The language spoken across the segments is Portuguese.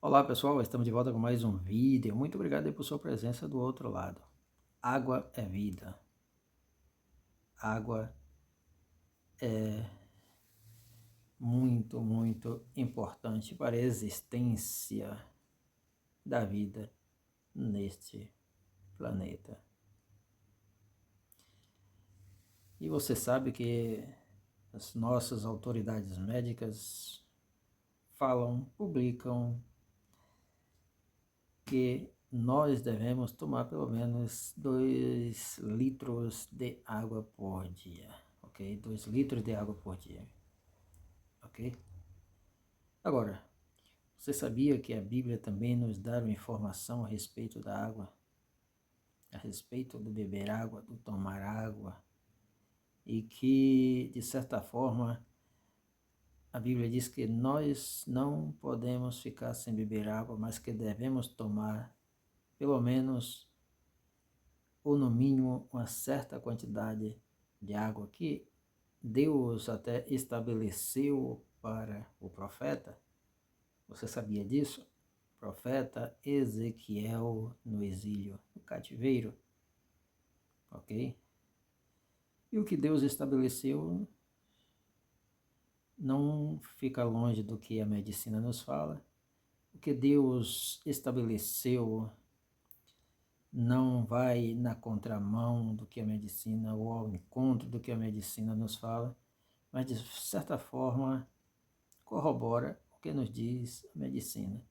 Olá pessoal, estamos de volta com mais um vídeo. Muito obrigado aí por sua presença do outro lado. Água é vida. Água é muito importante para a existência da vida neste planeta. E você sabe que as nossas autoridades médicas publicam que nós devemos tomar pelo menos 2 litros de água por dia, ok? 2 litros de água por dia, ok? Agora, você sabia que a Bíblia também nos dá uma informação a respeito da água, a respeito do beber água, do tomar água, e que, de certa forma, a Bíblia diz que nós não podemos ficar sem beber água, mas que devemos tomar pelo menos ou no mínimo uma certa quantidade de água que Deus até estabeleceu para o profeta. Você sabia disso? Profeta Ezequiel no exílio, no cativeiro, ok? E o que Deus estabeleceu não fica longe do que a medicina nos fala. O que Deus estabeleceu não vai na contramão do que a medicina ou ao encontro do que a medicina nos fala, mas de certa forma corrobora o que nos diz a medicina,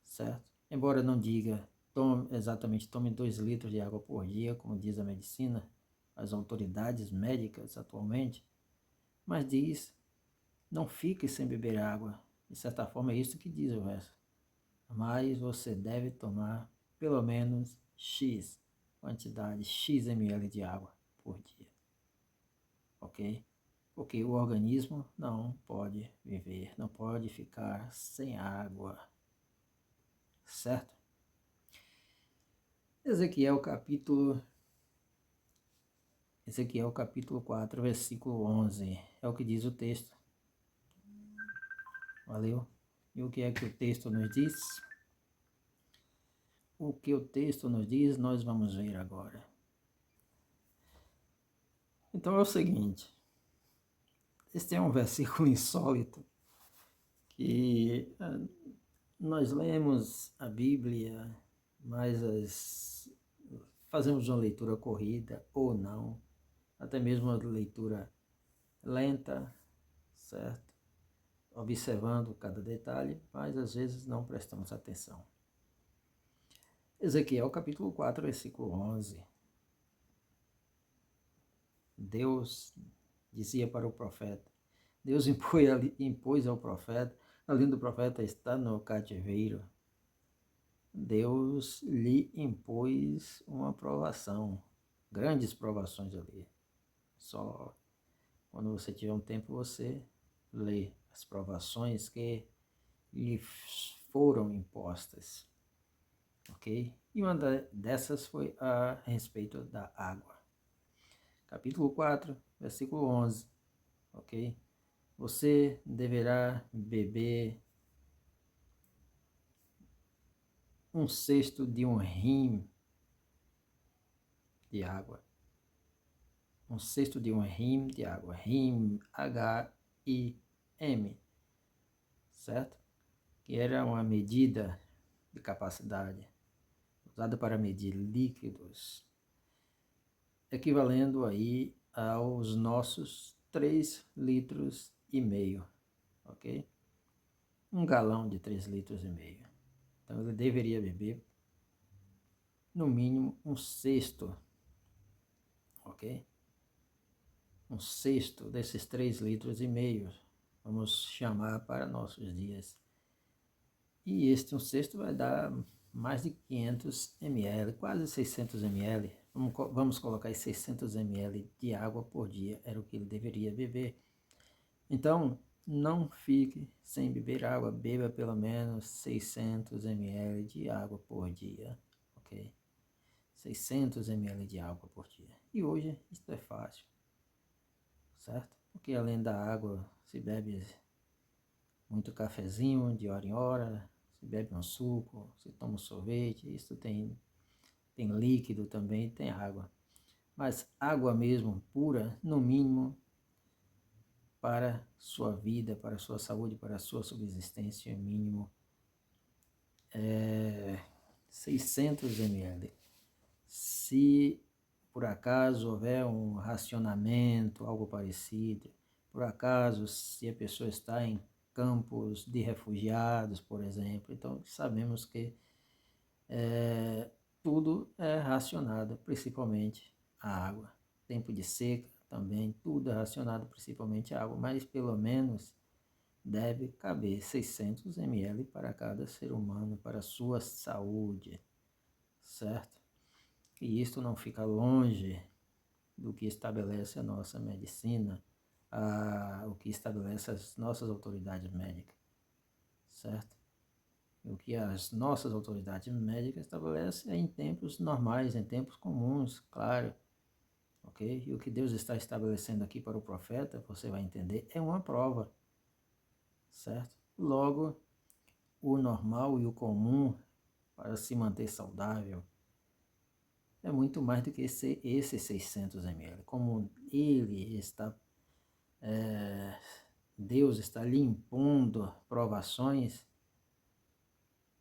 certo? Embora não diga tome 2 litros de água por dia, como diz a medicina, as autoridades médicas atualmente, mas diz não fique sem beber água. De certa forma é isso que diz o verso. Mas você deve tomar pelo menos X quantidade, X ml de água por dia, ok? Porque o organismo não pode viver, não pode ficar sem água, certo? Ezequiel capítulo 4, versículo 11, é o que diz o texto. Valeu? E o que é que o texto nos diz? O que o texto nos diz, nós vamos ver agora. Então é o seguinte, este é um versículo insólito que nós lemos a Bíblia, mas fazemos uma leitura corrida ou não, até mesmo uma leitura lenta, certo? Observando cada detalhe, mas às vezes não prestamos atenção. Ezequiel capítulo 4, versículo 11. Deus dizia para o profeta, Deus impôs ao profeta, além do profeta estar no cativeiro, Deus lhe impôs uma provação, grandes provações ali. Só quando você tiver um tempo você lê as provações que lhe foram impostas, ok? E uma dessas foi a respeito da água. Capítulo 4, versículo 11, ok? Você deverá beber 1/6 de um rim de água. 1/6 de um rim de água. Rim, H-I-M, certo? Que era uma medida de capacidade usada para medir líquidos, equivalendo aí aos nossos 3,5 litros, ok? 1 galão de 3,5 litros. Então ele deveria beber no mínimo 1/6, ok? 1/6 desses 3,5 litros, vamos chamar para nossos dias. E este 1/6 vai dar mais de 500 ml, quase 600 ml. Vamos colocar aí 600 ml de água por dia, era o que ele deveria beber. Então, não fique sem beber água, beba pelo menos 600 ml de água por dia, ok? 600 ml de água por dia. E hoje isso é fácil, certo? Porque além da água se bebe muito cafezinho de hora em hora, se bebe um suco, se toma um sorvete, isso tem líquido também, tem água. Mas água mesmo, pura, no mínimo, para sua vida, para sua saúde, para sua subsistência, mínimo 600 ml. Se por acaso houver um racionamento, algo parecido, por acaso se a pessoa está em campos de refugiados, por exemplo, então sabemos que tudo é racionado, principalmente a água. Tempo de seca também, tudo é racionado, principalmente a água, mas pelo menos deve caber 600 ml para cada ser humano, para a sua saúde, certo? E isto não fica longe do que estabelece a nossa medicina, o que estabelece as nossas autoridades médicas, certo? O que as nossas autoridades médicas estabelecem é em tempos normais, em tempos comuns, claro, ok? E o que Deus está estabelecendo aqui para o profeta, você vai entender, é uma prova, certo? Logo, o normal e o comum para se manter saudável é muito mais do que esses 600 ml. Como ele está, Deus está lhe impondo provações,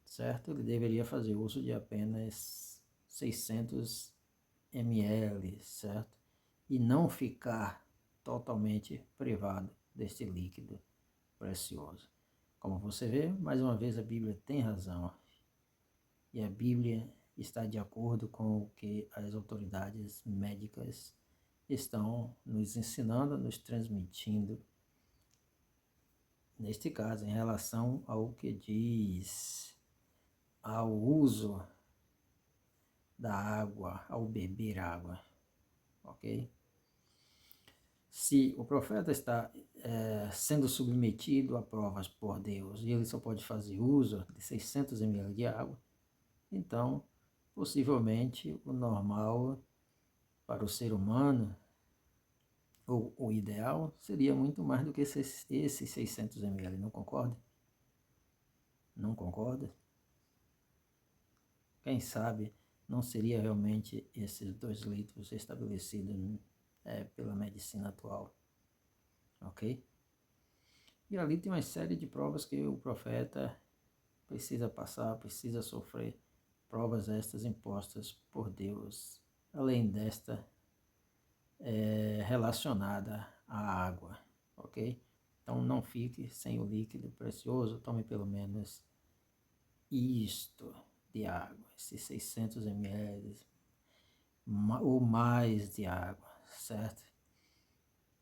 certo? Ele deveria fazer uso de apenas 600 ml, certo? E não ficar totalmente privado deste líquido precioso. Como você vê, mais uma vez a Bíblia tem razão. E a Bíblia está de acordo com o que as autoridades médicas estão nos ensinando, nos transmitindo, neste caso, em relação ao que diz ao uso da água, ao beber água, ok? Se o profeta está sendo submetido a provas por Deus e ele só pode fazer uso de 600 ml de água, então, possivelmente, o normal para o ser humano, ou o ideal, seria muito mais do que esses 600 ml, não concorda? Não concorda? Quem sabe não seria realmente esses 2 litros estabelecidos pela medicina atual, ok? E ali tem uma série de provas que o profeta precisa passar, precisa sofrer, provas estas impostas por Deus, além desta relacionada à água, ok? Então não fique sem o líquido precioso, tome pelo menos isto de água, esses 600 ml ou mais de água, certo?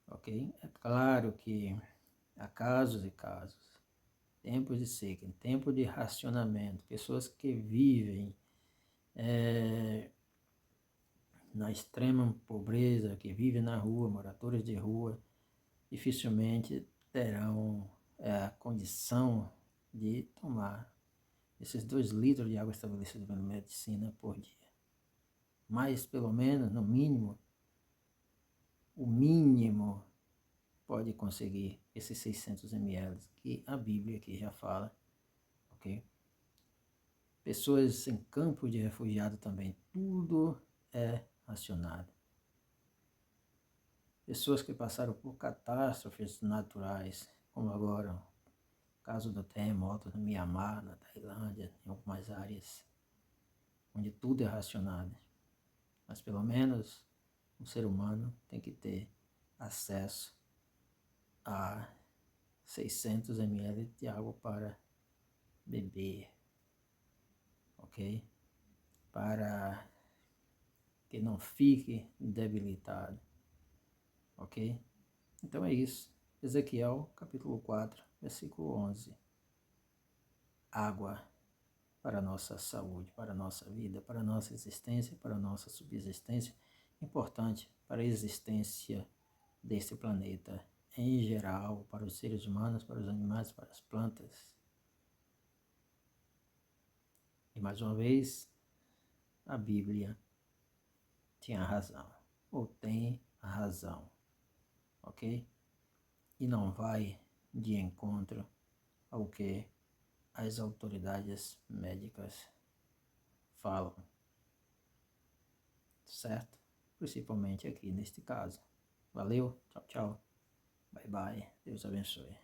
Ok? É claro que há casos e casos, tempos de seca, tempo de racionamento, pessoas que vivem na extrema pobreza, que vivem na rua, moradores de rua, dificilmente terão a condição de tomar esses 2 litros de água estabelecidos pela medicina por dia. Mas, pelo menos, no mínimo, o mínimo pode conseguir esses 600 ml que a Bíblia aqui já fala, ok? Pessoas em campo de refugiado também, tudo é racionado. Pessoas que passaram por catástrofes naturais, como agora o caso do terremoto no Mianmar, na Tailândia, em algumas áreas onde tudo é racionado. Mas pelo menos o ser humano tem que ter acesso a 600 ml de água para beber, ok? Para que não fique debilitado, ok? Então é isso. Ezequiel, capítulo 4, versículo 11. Água para a nossa saúde, para a nossa vida, para a nossa existência, para a nossa subsistência, importante para a existência deste planeta em geral, para os seres humanos, para os animais, para as plantas. E mais uma vez, a Bíblia tinha razão, ou tem a razão, ok? E não vai de encontro ao que as autoridades médicas falam, certo? Principalmente aqui neste caso. Valeu, tchau, tchau, bye bye, Deus abençoe.